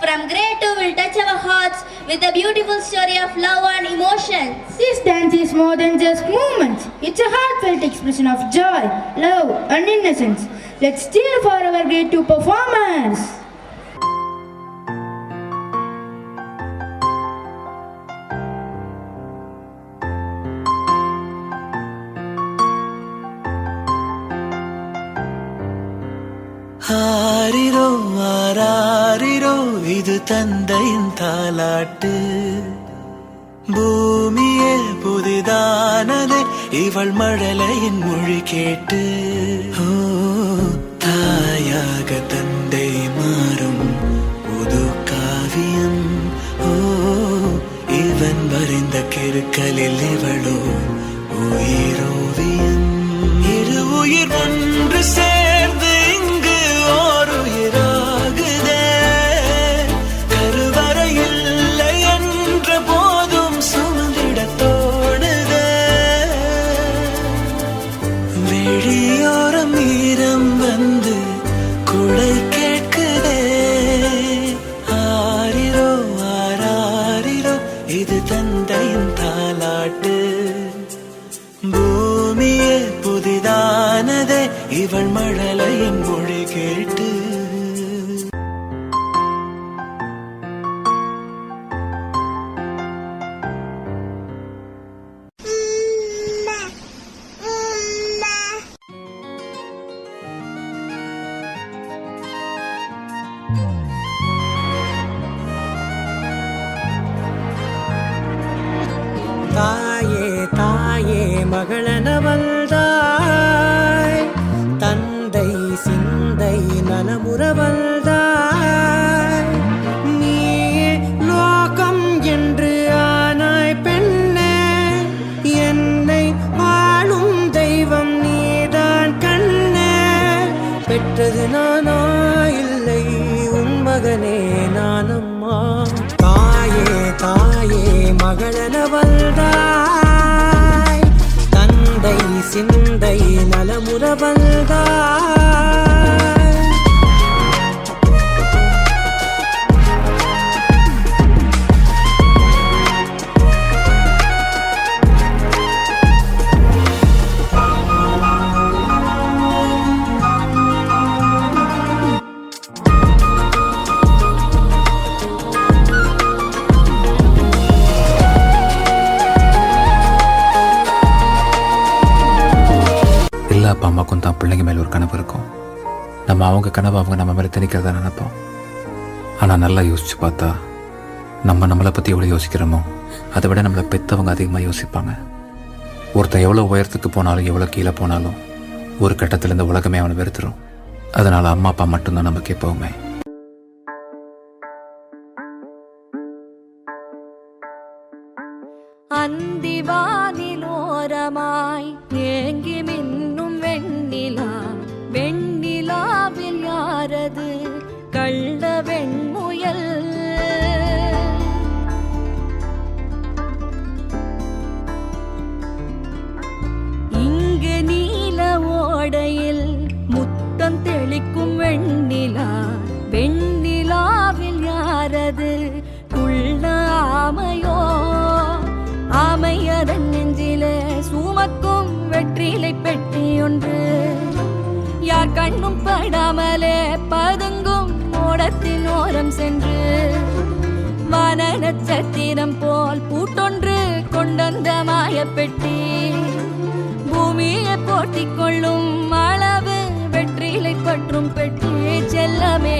from grey to will touch our hearts with a beautiful story of love and emotions. This dance is more than just movements. It's a heartfelt expression of joy, love and innocence. Let's cheer for our grade 2 performers. ஆரிரோ ஆராரிரோ இது தந்தையின் தாலாட்டு பூமியே புதிதானதே இவள் மழலையின் மொழி கேட்டு தாயாக தந்தை மாறும் புது காவியம் இவன் வரைந்த கிறுக்கலில் இவளோ உயிரோவியம் இரு உயிர் ஒன்று சேர்ந்து இது தந்தையின் தாலாட்டு பூமியே புதிதானதே இவள் மழலையின் மொழி கேட்டு தாயே தாயே மகளனவள்தாய் தந்தை சிந்தை நலமுறவள்தாய் நீயே லோகம் என்று ஆனாய் பெண்ணே என்னை வாழும் தெய்வம் நீதான் கண்ணே பெற்றது நானா இல்லை உன் மகனே நானம்மா தாயே தாயே மகளனவள்தாய் தந்தை சிந்தை நலமுறவள்தாய் அப்பா அம்மாக்கும் தான் பிள்ளைங்க மேலே ஒரு கனவு இருக்கும். நம்ம அவங்க கனவு அவங்க நம்ம மேலே திணிக்கிறதா நினைப்போம். ஆனால் நல்லா யோசிச்சு பார்த்தா நம்மளை பற்றி எவ்வளோ யோசிக்கிறோமோ அதை விட நம்மளை பெற்றவங்க அதிகமாக யோசிப்பாங்க. ஒருத்தன் எவ்வளோ உயரத்துக்கு போனாலும் எவ்வளோ கீழே போனாலும் ஒரு கட்டத்தில் இந்த உலகமே அவனை வெறுத்துரும். அதனால் அம்மா அப்பா மட்டும்தான் நமக்கு எப்பவுமே. அந்திவானிலோரமாய் ஏங்கி மின்னும் வெண்ணிலா வெண்ணிலாவில் யாரது கள்ள வெண்முயல் இங்கு நீல ஓடையில் முத்தம் தெளிக்கும் வெண்ணிலா வெண்ணிலாவில் யாரது குள்ள ஆமையோ ஆமையதன் நெஞ்சிலே சுமக்கும் வெற்றிலை பெட்டி ஒன்று யார் கண்ணும் படாமலே பதுங்கும் ஓடத்தின் ஓரம் சென்று வான நட்சத்திரம் போல் பூட்டொன்று கொண்டந்த மாயப்பெட்டி பூமியை போட்டிக் கொள்ளும் அளவு வெற்றிலை பற்றும் பெட்டி செல்லமே